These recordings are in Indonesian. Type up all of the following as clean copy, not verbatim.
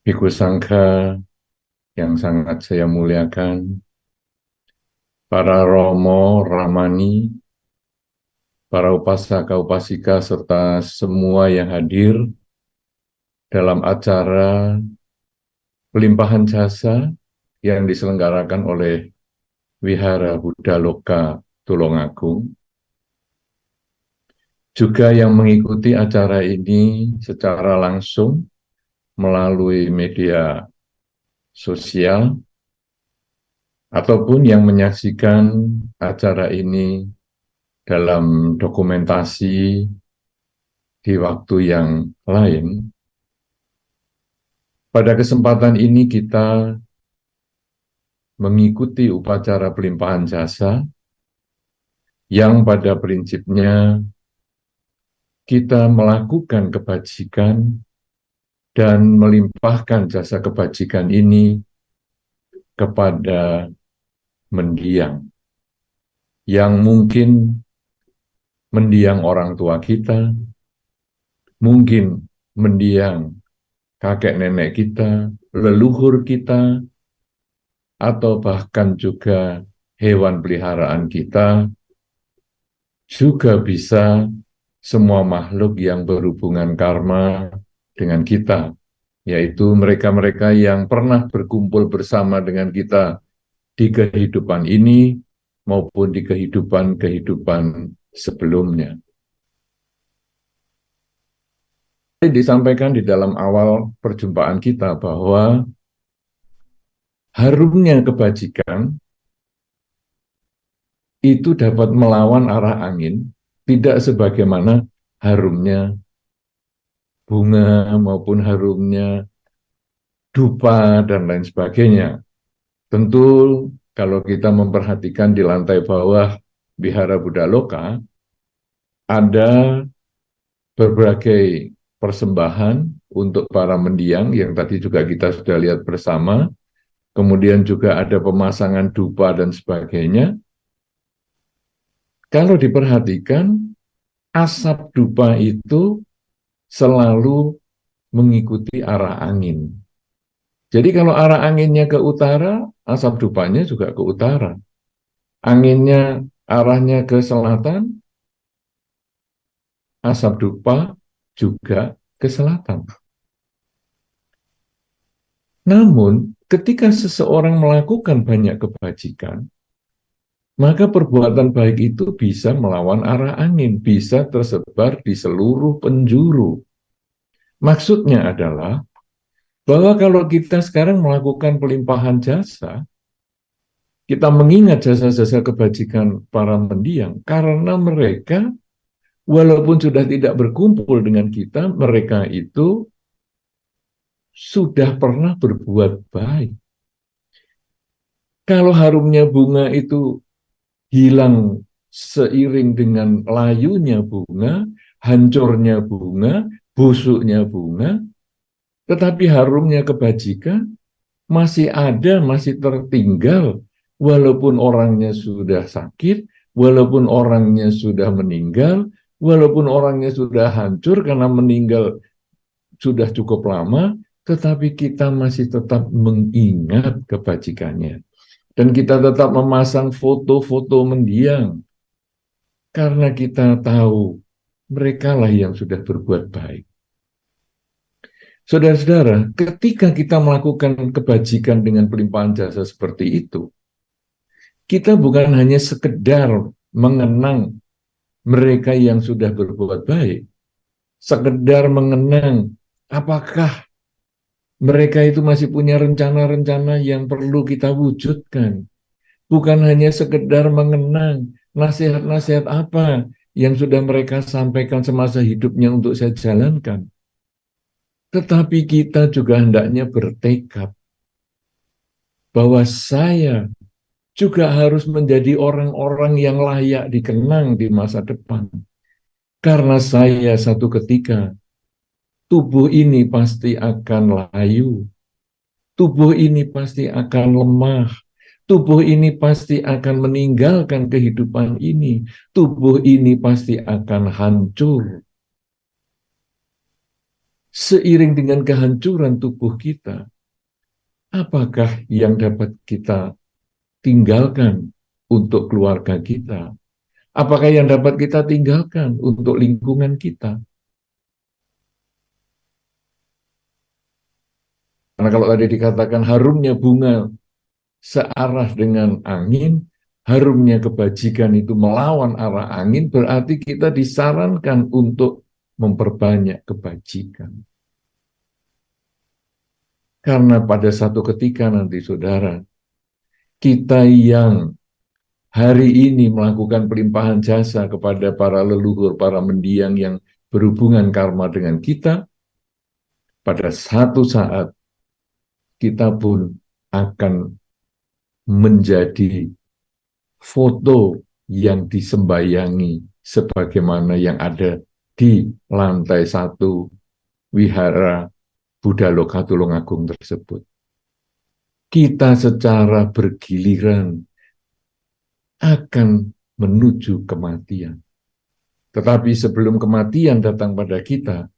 Biku Sangha yang sangat saya muliakan, para Romo, Ramani, para upasaka, upasika, serta semua yang hadir dalam acara pelimpahan jasa yang diselenggarakan oleh Wihara Buddha Loka Tulungagung, juga yang mengikuti acara ini secara langsung melalui media sosial, ataupun yang menyaksikan acara ini dalam dokumentasi di waktu yang lain. Pada kesempatan ini kita mengikuti upacara pelimpahan jasa yang pada prinsipnya kita melakukan kebajikan dan melimpahkan jasa kebajikan ini kepada mendiang, yang mungkin mendiang orang tua kita, mungkin mendiang kakek nenek kita, leluhur kita, atau bahkan juga hewan peliharaan kita, juga bisa semua makhluk yang berhubungan karma dengan kita, yaitu mereka-mereka yang pernah berkumpul bersama dengan kita di kehidupan ini maupun di kehidupan-kehidupan sebelumnya. Disampaikan di dalam awal perjumpaan kita bahwa harumnya kebajikan itu dapat melawan arah angin, tidak sebagaimana harumnya bunga maupun harumnya dupa dan lain sebagainya. Tentu kalau kita memperhatikan di lantai bawah Wihara Buddha Loka, ada berbagai persembahan untuk para mendiang yang tadi juga kita sudah lihat bersama, kemudian juga ada pemasangan dupa dan sebagainya. Kalau diperhatikan, asap dupa itu selalu mengikuti arah angin. Jadi kalau arah anginnya ke utara, asap dupanya juga ke utara. Anginnya arahnya ke selatan, asap dupa juga ke selatan. Namun, ketika seseorang melakukan banyak kebajikan, maka perbuatan baik itu bisa melawan arah angin, bisa tersebar di seluruh penjuru. Maksudnya adalah bahwa kalau kita sekarang melakukan pelimpahan jasa, kita mengingat jasa-jasa kebajikan para mendiang, karena mereka walaupun sudah tidak berkumpul dengan kita, mereka itu sudah pernah berbuat baik. Kalau harumnya bunga itu hilang seiring dengan layunya bunga, hancurnya bunga, busuknya bunga, tetapi harumnya kebajikan masih ada, masih tertinggal, walaupun orangnya sudah sakit, walaupun orangnya sudah meninggal, walaupun orangnya sudah hancur karena meninggal sudah cukup lama, tetapi kita masih tetap mengingat kebajikannya. Dan kita tetap memasang foto-foto mendiang, karena kita tahu merekalah yang sudah berbuat baik. Saudara-saudara, ketika kita melakukan kebajikan dengan pelimpahan jasa seperti itu, kita bukan hanya sekedar mengenang mereka yang sudah berbuat baik, sekedar mengenang apakah mereka itu masih punya rencana-rencana yang perlu kita wujudkan. Bukan hanya sekedar mengenang nasihat-nasihat apa yang sudah mereka sampaikan semasa hidupnya untuk saya jalankan. Tetapi kita juga hendaknya bertekad bahwa saya juga harus menjadi orang-orang yang layak dikenang di masa depan. Karena saya satu ketika, tubuh ini pasti akan layu, tubuh ini pasti akan lemah, tubuh ini pasti akan meninggalkan kehidupan ini, tubuh ini pasti akan hancur. seiring dengan kehancuran tubuh kita, apakah yang dapat kita tinggalkan untuk keluarga kita? Apakah yang dapat kita tinggalkan untuk lingkungan kita? Karena kalau tadi dikatakan harumnya bunga searah dengan angin, harumnya kebajikan itu melawan arah angin, berarti kita disarankan untuk memperbanyak kebajikan. Karena pada satu ketika nanti, saudara, kita yang hari ini melakukan pelimpahan jasa kepada para leluhur, para mendiang yang berhubungan karma dengan kita, pada satu saat kita pun akan menjadi foto yang disembayangi sebagaimana yang ada di lantai 1 wihara Buddha Loka Tulungagung tersebut. Kita secara bergiliran akan menuju kematian. Tetapi sebelum kematian datang pada kita,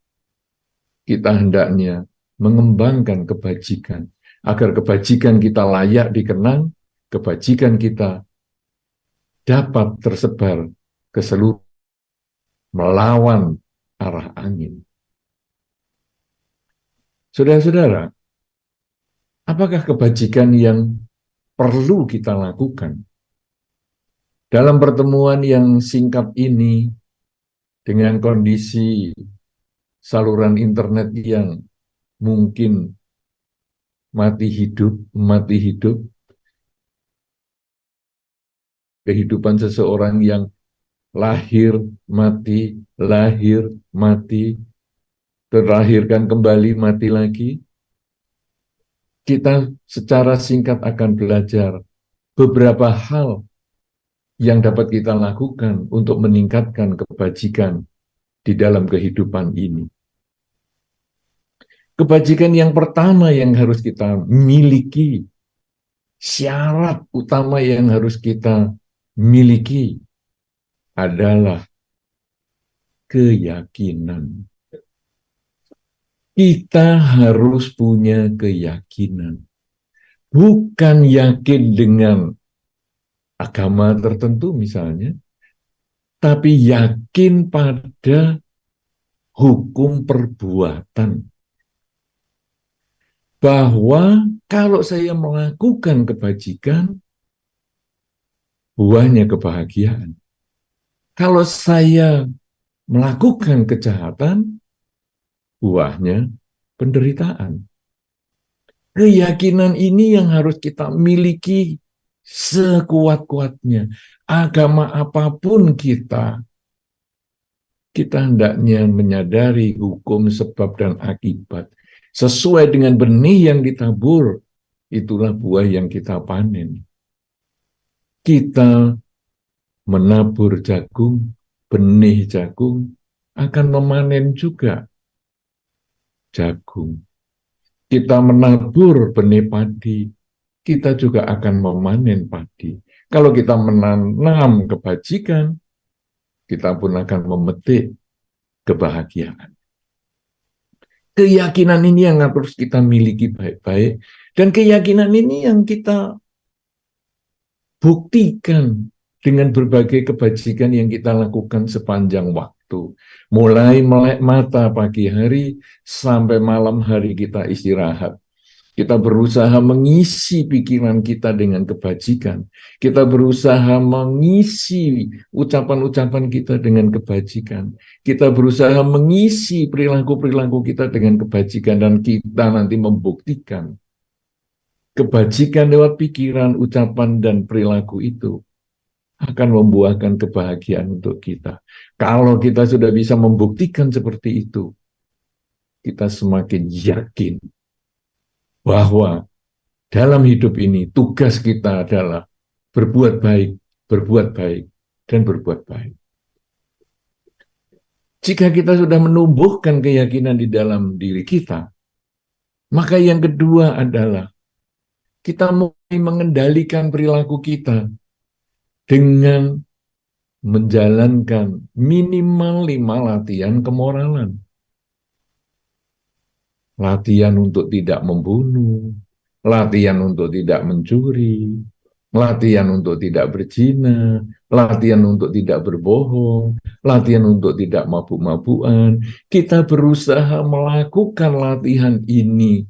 kita hendaknya mengembangkan kebajikan, agar kebajikan kita layak dikenang, kebajikan kita dapat tersebar ke seluruh melawan arah angin. Saudara-saudara, apakah kebajikan yang perlu kita lakukan? Dalam pertemuan yang singkat ini, dengan kondisi saluran internet yang mungkin mati hidup, kehidupan seseorang yang lahir, mati, terlahirkan kembali, mati lagi, kita secara singkat akan belajar beberapa hal yang dapat kita lakukan untuk meningkatkan kebajikan di dalam kehidupan ini. Kebajikan yang pertama yang harus kita miliki, syarat utama yang harus kita miliki adalah keyakinan. Kita harus punya keyakinan. Bukan yakin dengan agama tertentu misalnya, tapi yakin pada hukum perbuatan. Bahwa kalau saya melakukan kebajikan, buahnya kebahagiaan. Kalau saya melakukan kejahatan, buahnya penderitaan. Keyakinan ini yang harus kita miliki sekuat-kuatnya. Agama apapun kita hendaknya menyadari hukum sebab dan akibat. Sesuai dengan benih yang ditabur, itulah buah yang kita panen. Kita menabur jagung, benih jagung, akan memanen juga jagung. Kita menabur benih padi, kita juga akan memanen padi. Kalau kita menanam kebajikan, kita pun akan memetik kebahagiaan. Keyakinan ini yang harus kita miliki baik-baik, dan keyakinan ini yang kita buktikan dengan berbagai kebajikan yang kita lakukan sepanjang waktu. Mulai melek mata pagi hari sampai malam hari kita istirahat. Kita berusaha mengisi pikiran kita dengan kebajikan. Kita berusaha mengisi ucapan-ucapan kita dengan kebajikan. Kita berusaha mengisi perilaku-perilaku kita dengan kebajikan. Dan kita nanti membuktikan kebajikan lewat pikiran, ucapan, dan perilaku itu akan membuahkan kebahagiaan untuk kita. Kalau kita sudah bisa membuktikan seperti itu, kita semakin yakin bahwa dalam hidup ini tugas kita adalah berbuat baik, dan berbuat baik. Jika kita sudah menumbuhkan keyakinan di dalam diri kita, maka yang kedua adalah kita mulai mengendalikan perilaku kita dengan menjalankan minimal 5 latihan kemoralan. latihan untuk tidak membunuh, latihan untuk tidak mencuri, latihan untuk tidak berzina, latihan untuk tidak berbohong, latihan untuk tidak mabuk-mabukan. Kita berusaha melakukan latihan ini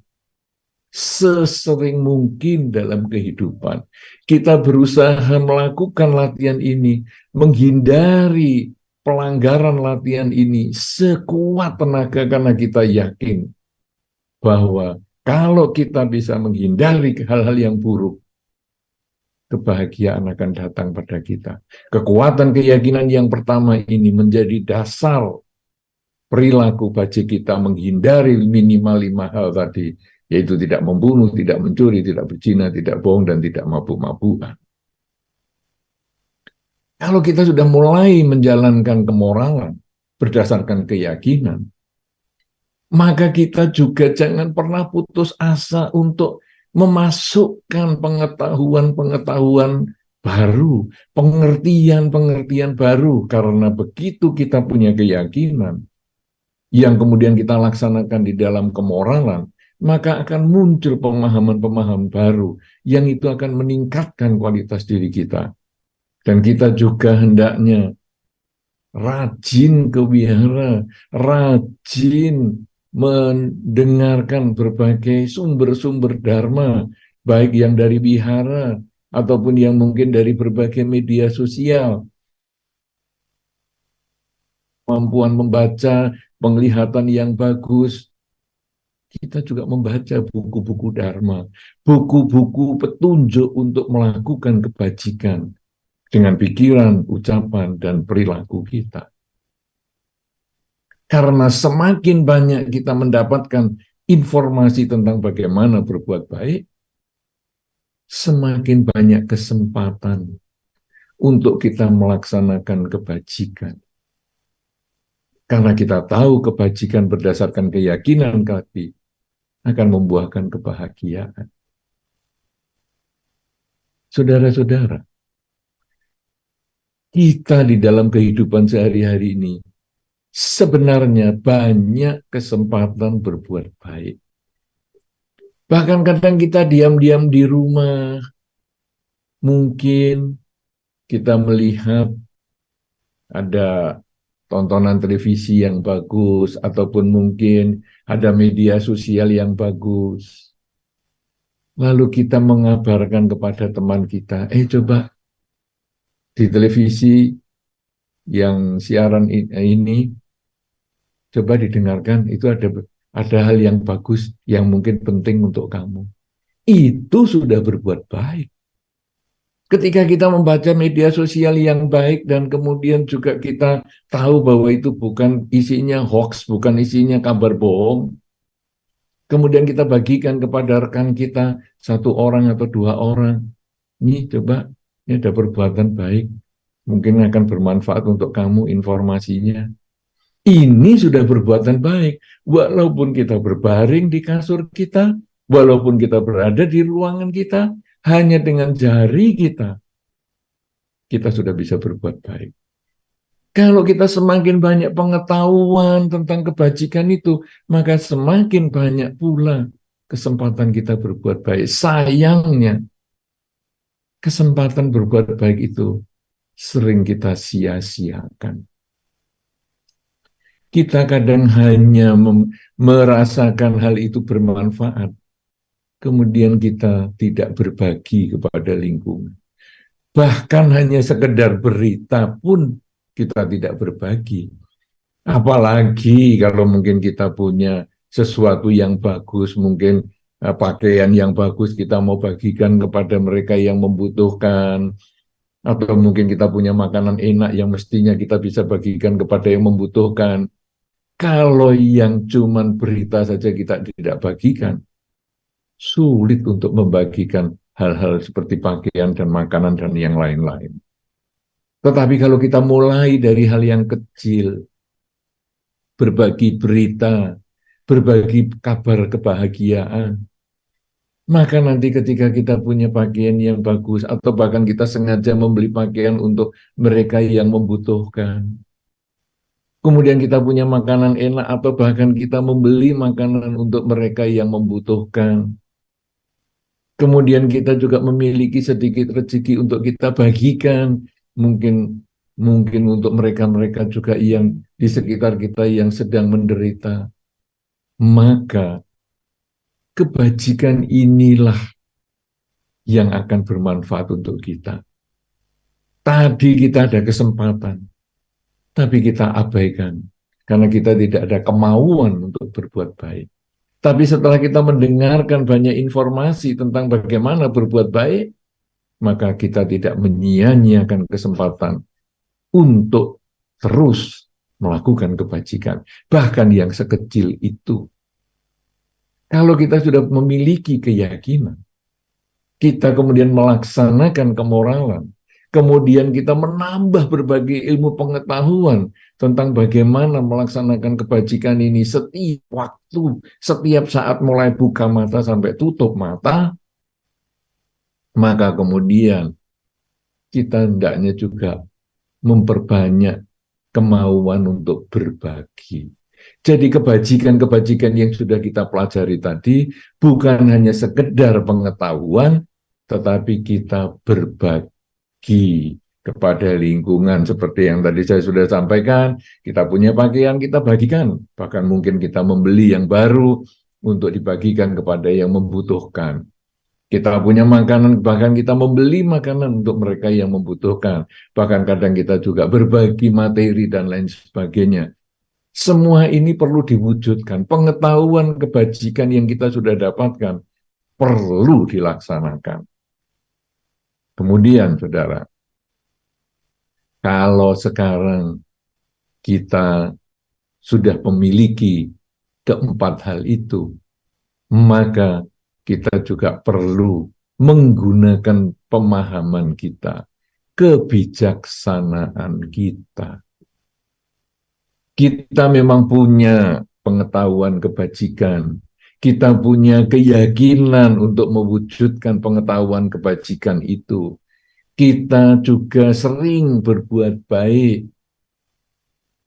sesering mungkin dalam kehidupan. Kita berusaha melakukan latihan ini, menghindari pelanggaran latihan ini sekuat tenaga karena kita yakin bahwa kalau kita bisa menghindari hal-hal yang buruk, kebahagiaan akan datang pada kita. Kekuatan keyakinan yang pertama ini menjadi dasar perilaku bagi kita menghindari minimal 5 hal tadi, yaitu tidak membunuh, tidak mencuri, tidak berzina, tidak bohong, dan tidak mabuk-mabukan. Kalau kita sudah mulai menjalankan kemoralan berdasarkan keyakinan, maka kita juga jangan pernah putus asa untuk memasukkan pengetahuan-pengetahuan baru, pengertian-pengertian baru, karena begitu kita punya keyakinan yang kemudian kita laksanakan di dalam kemoralan, maka akan muncul pemahaman-pemahaman baru yang itu akan meningkatkan kualitas diri kita. Dan kita juga hendaknya rajin ke wihara, rajin mendengarkan berbagai sumber-sumber dharma, baik yang dari wihara ataupun yang mungkin dari berbagai media sosial. Kemampuan membaca, penglihatan yang bagus. Kita juga membaca buku-buku dharma, buku-buku petunjuk untuk melakukan kebajikan dengan pikiran, ucapan, dan perilaku kita. Karena semakin banyak kita mendapatkan informasi tentang bagaimana berbuat baik, semakin banyak kesempatan untuk kita melaksanakan kebajikan. Karena kita tahu kebajikan berdasarkan keyakinan kami akan membuahkan kebahagiaan. Saudara-saudara, kita di dalam kehidupan sehari-hari ini sebenarnya banyak kesempatan berbuat baik. Bahkan kadang kita diam-diam di rumah, mungkin kita melihat ada tontonan televisi yang bagus, ataupun mungkin ada media sosial yang bagus. Lalu kita mengabarkan kepada teman kita, coba di televisi yang siaran ini, coba didengarkan, itu ada hal yang bagus, yang mungkin penting untuk kamu. Itu sudah berbuat baik. Ketika kita membaca media sosial yang baik dan kemudian juga kita tahu bahwa itu bukan isinya hoax, bukan isinya kabar bohong, kemudian kita bagikan kepada rekan kita, 1 orang atau 2 orang, ini coba, ini ada perbuatan baik, mungkin akan bermanfaat untuk kamu informasinya. Ini sudah perbuatan baik, walaupun kita berbaring di kasur kita, walaupun kita berada di ruangan kita, hanya dengan jari kita sudah bisa berbuat baik. Kalau kita semakin banyak pengetahuan tentang kebajikan itu, maka semakin banyak pula kesempatan kita berbuat baik. Sayangnya, kesempatan berbuat baik itu sering kita sia-siakan. Kita kadang hanya merasakan hal itu bermanfaat, kemudian kita tidak berbagi kepada lingkungan. Bahkan hanya sekedar berita pun kita tidak berbagi. Apalagi kalau mungkin kita punya sesuatu yang bagus, mungkin pakaian yang bagus, kita mau bagikan kepada mereka yang membutuhkan. Atau mungkin kita punya makanan enak yang mestinya kita bisa bagikan kepada yang membutuhkan. Kalau yang cuman berita saja kita tidak bagikan, sulit untuk membagikan hal-hal seperti pakaian dan makanan dan yang lain-lain. Tetapi kalau kita mulai dari hal yang kecil, berbagi berita, berbagi kabar kebahagiaan, maka nanti ketika kita punya pakaian yang bagus, atau bahkan kita sengaja membeli pakaian untuk mereka yang membutuhkan, kemudian kita punya makanan enak, atau bahkan kita membeli makanan untuk mereka yang membutuhkan. Kemudian kita juga memiliki sedikit rezeki untuk kita bagikan, mungkin mungkin untuk mereka-mereka juga yang di sekitar kita yang sedang menderita. Maka kebajikan inilah yang akan bermanfaat untuk kita. Tadi kita ada kesempatan, tapi kita abaikan karena kita tidak ada kemauan untuk berbuat baik. Tapi setelah kita mendengarkan banyak informasi tentang bagaimana berbuat baik, maka kita tidak menyia-nyiakan kesempatan untuk terus melakukan kebajikan, bahkan yang sekecil itu. Kalau kita sudah memiliki keyakinan, kita kemudian melaksanakan kemoralan, kemudian kita menambah berbagai ilmu pengetahuan tentang bagaimana melaksanakan kebajikan ini setiap waktu, setiap saat mulai buka mata sampai tutup mata, maka kemudian kita hendaknya juga memperbanyak kemauan untuk berbagi. Jadi kebajikan-kebajikan yang sudah kita pelajari tadi bukan hanya sekedar pengetahuan, tetapi kita berbagi kepada lingkungan. Seperti yang tadi saya sudah sampaikan, kita punya pakaian, kita bagikan. Bahkan mungkin kita membeli yang baru untuk dibagikan kepada yang membutuhkan. Kita punya makanan, bahkan kita membeli makanan untuk mereka yang membutuhkan. Bahkan kadang kita juga berbagi materi dan lain sebagainya. Semua ini perlu diwujudkan. Pengetahuan kebajikan yang kita sudah dapatkan perlu dilaksanakan. Kemudian, saudara, kalau sekarang kita sudah memiliki keempat hal itu, maka kita juga perlu menggunakan pemahaman kita, kebijaksanaan kita. Kita memang punya pengetahuan kebajikan, kita punya keyakinan untuk mewujudkan pengetahuan kebajikan itu. Kita juga sering berbuat baik,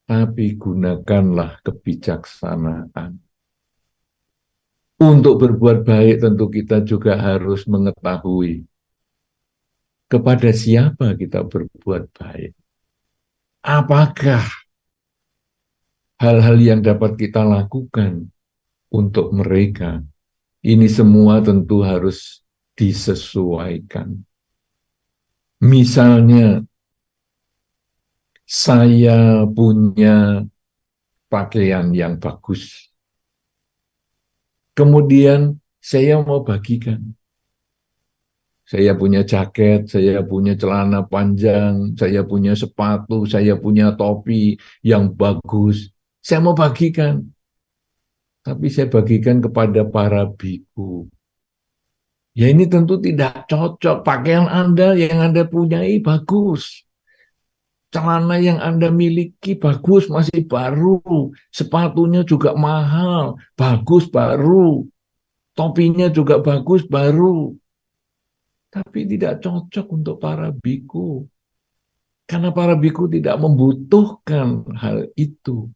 tapi gunakanlah kebijaksanaan. Untuk berbuat baik tentu kita juga harus mengetahui kepada siapa kita berbuat baik. Apakah hal-hal yang dapat kita lakukan untuk mereka? Ini semua tentu harus disesuaikan. Misalnya, saya punya pakaian yang bagus. Kemudian saya mau bagikan. Saya punya jaket, saya punya celana panjang, saya punya sepatu, saya punya topi yang bagus. Saya mau bagikan. Tapi saya bagikan kepada para biku. Ya ini tentu tidak cocok. Pakaian Anda yang Anda punyai bagus. Celana yang Anda miliki bagus, masih baru. Sepatunya juga mahal, bagus baru. Topinya juga bagus baru. Tapi tidak cocok untuk para biku. Karena para biku tidak membutuhkan hal itu.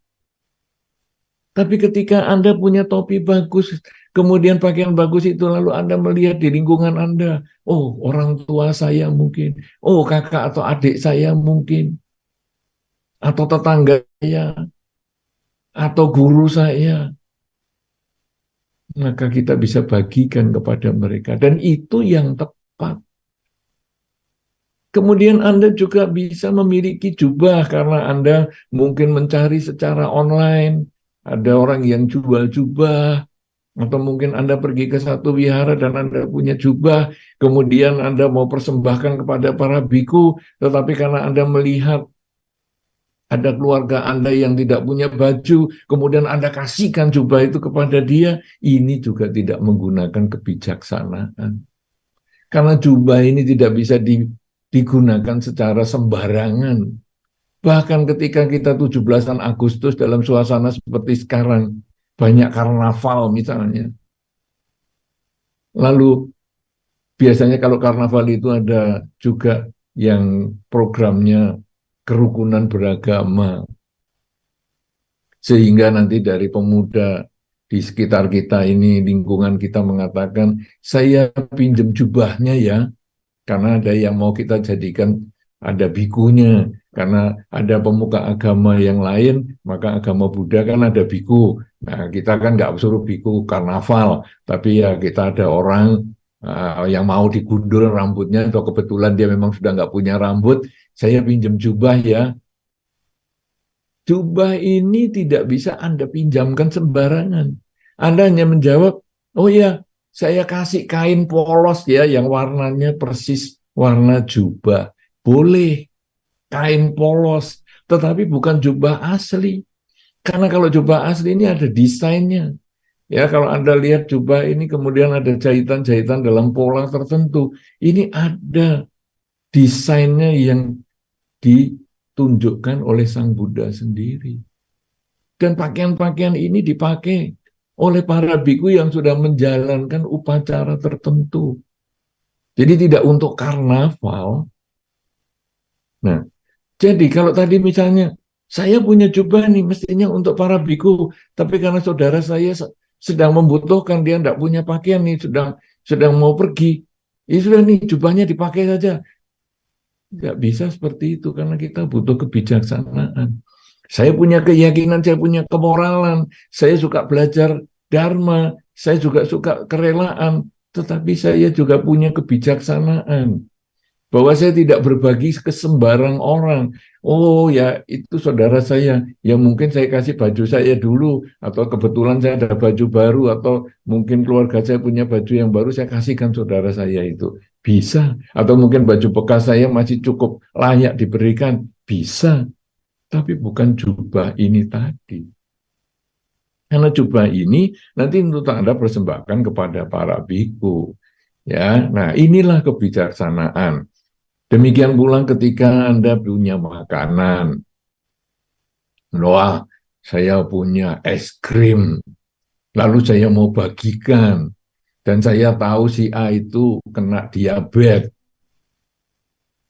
Tapi ketika Anda punya topi bagus, kemudian pakaian bagus itu, lalu Anda melihat di lingkungan Anda, oh orang tua saya mungkin, oh kakak atau adik saya mungkin, atau tetangga saya, atau guru saya, maka kita bisa bagikan kepada mereka. Dan itu yang tepat. Kemudian Anda juga bisa memiliki jubah karena Anda mungkin mencari secara online. Ada orang yang jual jubah, atau mungkin Anda pergi ke satu wihara dan Anda punya jubah, kemudian Anda mau persembahkan kepada para biku, tetapi karena Anda melihat ada keluarga Anda yang tidak punya baju, kemudian Anda kasihkan jubah itu kepada dia, ini juga tidak menggunakan kebijaksanaan. Karena jubah ini tidak bisa digunakan secara sembarangan. Bahkan ketika kita 17-an Agustus dalam suasana seperti sekarang, banyak karnaval misalnya. Lalu biasanya kalau karnaval itu ada juga yang programnya kerukunan beragama. Sehingga nanti dari pemuda di sekitar kita ini, lingkungan kita mengatakan, saya pinjam jubahnya ya, karena ada yang mau kita jadikan ada bikunya, karena ada pemuka agama yang lain, maka agama Buddha kan ada biku. Nah, kita kan nggak suruh biku karnaval, tapi ya kita ada orang yang mau digundul rambutnya, atau kebetulan dia memang sudah nggak punya rambut, saya pinjam jubah ya. Jubah ini tidak bisa Anda pinjamkan sembarangan. Anda hanya menjawab, oh ya, saya kasih kain polos ya, yang warnanya persis warna jubah. Boleh, kain polos, tetapi bukan jubah asli. Karena kalau jubah asli ini ada desainnya. Ya, kalau Anda lihat jubah ini kemudian ada jahitan-jahitan dalam pola tertentu. Ini ada desainnya yang ditunjukkan oleh Sang Buddha sendiri. Dan pakaian-pakaian ini dipakai oleh para biku yang sudah menjalankan upacara tertentu. Jadi tidak untuk karnaval. Nah, jadi kalau tadi misalnya, saya punya jubah nih, mestinya untuk para biku, tapi karena saudara saya sedang membutuhkan, dia tidak punya pakaian nih, sedang mau pergi, ya sudah nih, jubahnya dipakai saja. Nggak bisa seperti itu, karena kita butuh kebijaksanaan. Saya punya keyakinan, saya punya kemoralan, saya suka belajar dharma, saya juga suka kerelaan, tetapi saya juga punya kebijaksanaan. Bahwa saya tidak berbagi ke sembarang orang. Oh ya, itu saudara saya, ya mungkin saya kasih baju saya dulu, atau kebetulan saya ada baju baru, atau mungkin keluarga saya punya baju yang baru, saya kasihkan saudara saya itu. Bisa. Atau mungkin baju bekas saya masih cukup layak diberikan. Bisa. Tapi bukan jubah ini tadi. Karena jubah ini nanti untuk Anda persembahkan kepada para biku. Ya, nah inilah kebijaksanaan. Demikian pula ketika Anda punya makanan. Wah, saya punya es krim, lalu saya mau bagikan, dan saya tahu si A itu kena diabetes,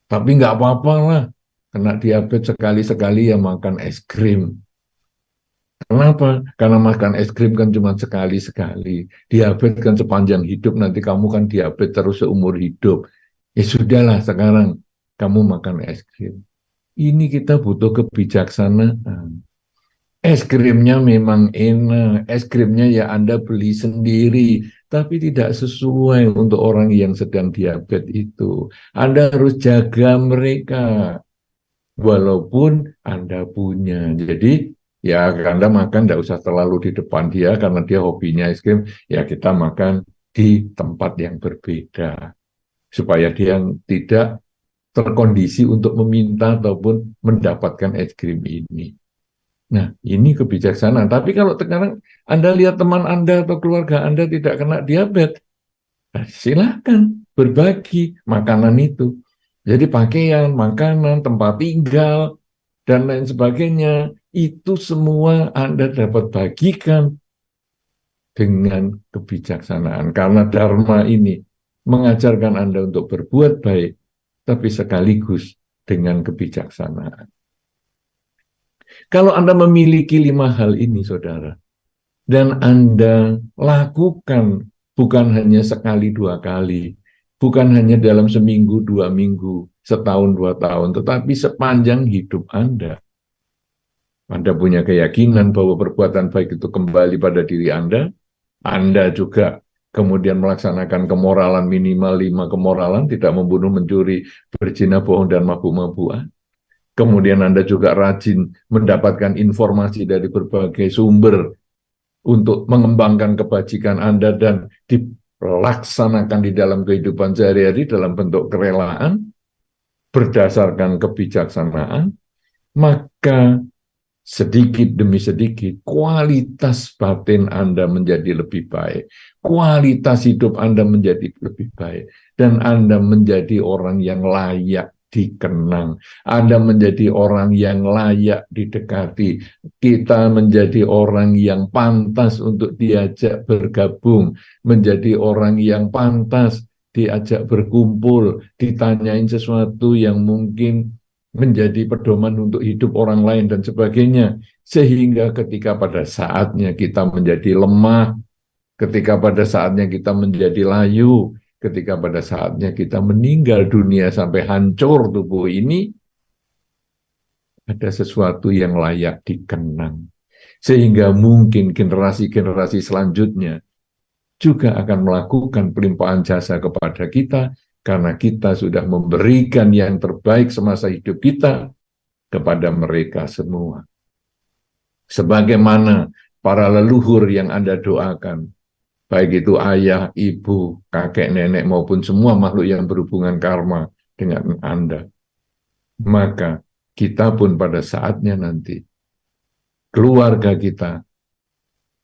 tapi nggak apa-apa lah, kena diabetes sekali-sekali ya makan es krim. Kenapa? Karena makan es krim kan cuma sekali-sekali. Diabetes kan sepanjang hidup, nanti kamu kan diabetes terus seumur hidup. Ya sudahlah sekarang kamu makan es krim. Ini kita butuh kebijaksanaan. Es krimnya memang enak, es krimnya ya Anda beli sendiri, tapi tidak sesuai untuk orang yang sedang diabetes itu. Anda harus jaga mereka, walaupun Anda punya. Jadi ya Anda makan tidak usah terlalu di depan dia, karena dia hobinya es krim, ya kita makan di tempat yang berbeda. Supaya dia tidak terkondisi untuk meminta ataupun mendapatkan es krim ini. Nah, ini kebijaksanaan. Tapi kalau sekarang Anda lihat teman Anda atau keluarga Anda tidak kena diabetes, nah, silakan berbagi makanan itu. Jadi pakaian, makanan, tempat tinggal, dan lain sebagainya, itu semua Anda dapat bagikan dengan kebijaksanaan. Karena Dharma ini mengajarkan Anda untuk berbuat baik, tapi sekaligus dengan kebijaksanaan. Kalau Anda memiliki 5 hal ini, saudara, dan Anda lakukan bukan hanya sekali 2 kali, bukan hanya dalam seminggu 2 minggu, setahun 2 tahun, tetapi sepanjang hidup Anda punya keyakinan bahwa perbuatan baik itu kembali pada diri Anda juga kemudian melaksanakan kemoralan minimal 5 kemoralan, tidak membunuh, mencuri, berzina, bohong, dan mabuk-mabukan. Kemudian Anda juga rajin mendapatkan informasi dari berbagai sumber untuk mengembangkan kebajikan Anda dan dilaksanakan di dalam kehidupan sehari-hari dalam bentuk kerelaan berdasarkan kebijaksanaan, maka sedikit demi sedikit kualitas batin Anda menjadi lebih baik, kualitas hidup Anda menjadi lebih baik, dan Anda menjadi orang yang layak dikenang. Anda menjadi orang yang layak didekati. Kita menjadi orang yang pantas untuk diajak bergabung, menjadi orang yang pantas diajak berkumpul, ditanyain sesuatu yang mungkin menjadi pedoman untuk hidup orang lain dan sebagainya. Sehingga ketika pada saatnya kita menjadi lemah, ketika pada saatnya kita menjadi layu, ketika pada saatnya kita meninggal dunia sampai hancur tubuh ini, ada sesuatu yang layak dikenang. Sehingga mungkin generasi-generasi selanjutnya juga akan melakukan pelimpahan jasa kepada kita, karena kita sudah memberikan yang terbaik semasa hidup kita kepada mereka semua. Sebagaimana para leluhur yang Anda doakan, baik itu ayah, ibu, kakek, nenek, maupun semua makhluk yang berhubungan karma dengan Anda. Maka kita pun pada saatnya nanti, keluarga kita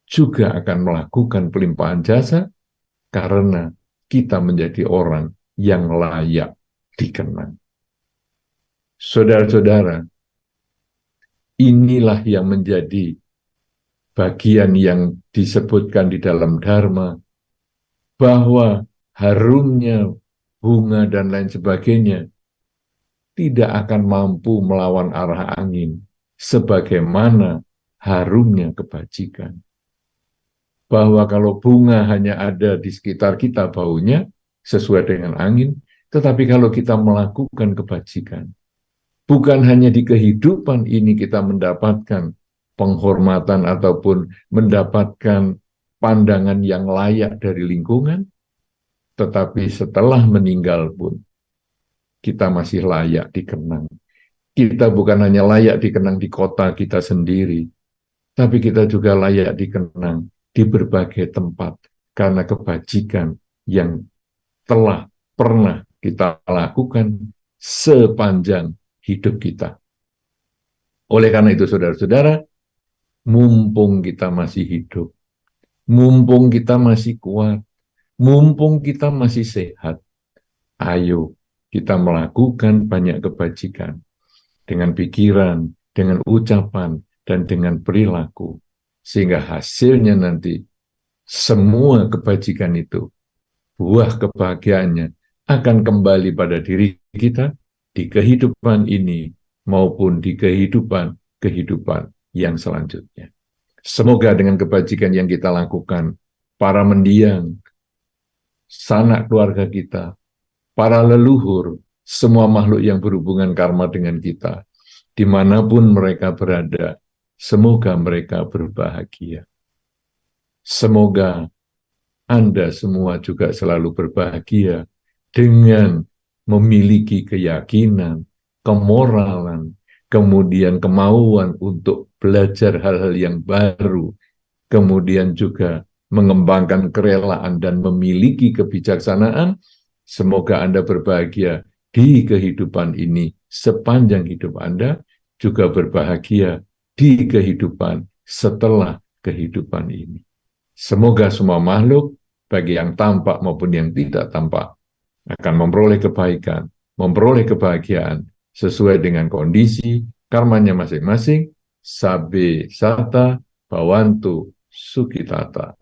juga akan melakukan pelimpahan jasa karena kita menjadi orang yang layak dikenang. Saudara-saudara, inilah yang menjadi bagian yang disebutkan di dalam Dharma, bahwa harumnya bunga dan lain sebagainya tidak akan mampu melawan arah angin, sebagaimana harumnya kebajikan. Bahwa kalau bunga hanya ada di sekitar kita baunya, sesuai dengan angin, tetapi kalau kita melakukan kebajikan, bukan hanya di kehidupan ini kita mendapatkan penghormatan ataupun mendapatkan pandangan yang layak dari lingkungan, tetapi setelah meninggal pun kita masih layak dikenang. Kita bukan hanya layak dikenang di kota kita sendiri, tapi kita juga layak dikenang di berbagai tempat karena kebajikan yang telah pernah kita lakukan sepanjang hidup kita. Oleh karena itu, saudara-saudara, mumpung kita masih hidup, mumpung kita masih kuat, mumpung kita masih sehat, ayo kita melakukan banyak kebajikan dengan pikiran, dengan ucapan, dan dengan perilaku. Sehingga hasilnya nanti semua kebajikan itu, buah kebahagiaannya akan kembali pada diri kita di kehidupan ini maupun di kehidupan yang selanjutnya. Semoga dengan kebajikan yang kita lakukan, para mendiang, sanak keluarga kita, para leluhur, semua makhluk yang berhubungan karma dengan kita, dimanapun mereka berada, semoga mereka berbahagia. Semoga Anda semua juga selalu berbahagia dengan memiliki keyakinan, kemoralan, kemudian kemauan untuk belajar hal-hal yang baru, kemudian juga mengembangkan kerelaan dan memiliki kebijaksanaan. Semoga Anda berbahagia di kehidupan ini sepanjang hidup Anda, juga berbahagia di kehidupan setelah kehidupan ini. Semoga semua makhluk, baik yang tampak maupun yang tidak tampak, akan memperoleh kebaikan, memperoleh kebahagiaan sesuai dengan kondisi karmanya masing-masing. Sabe sata bawantu sukitata.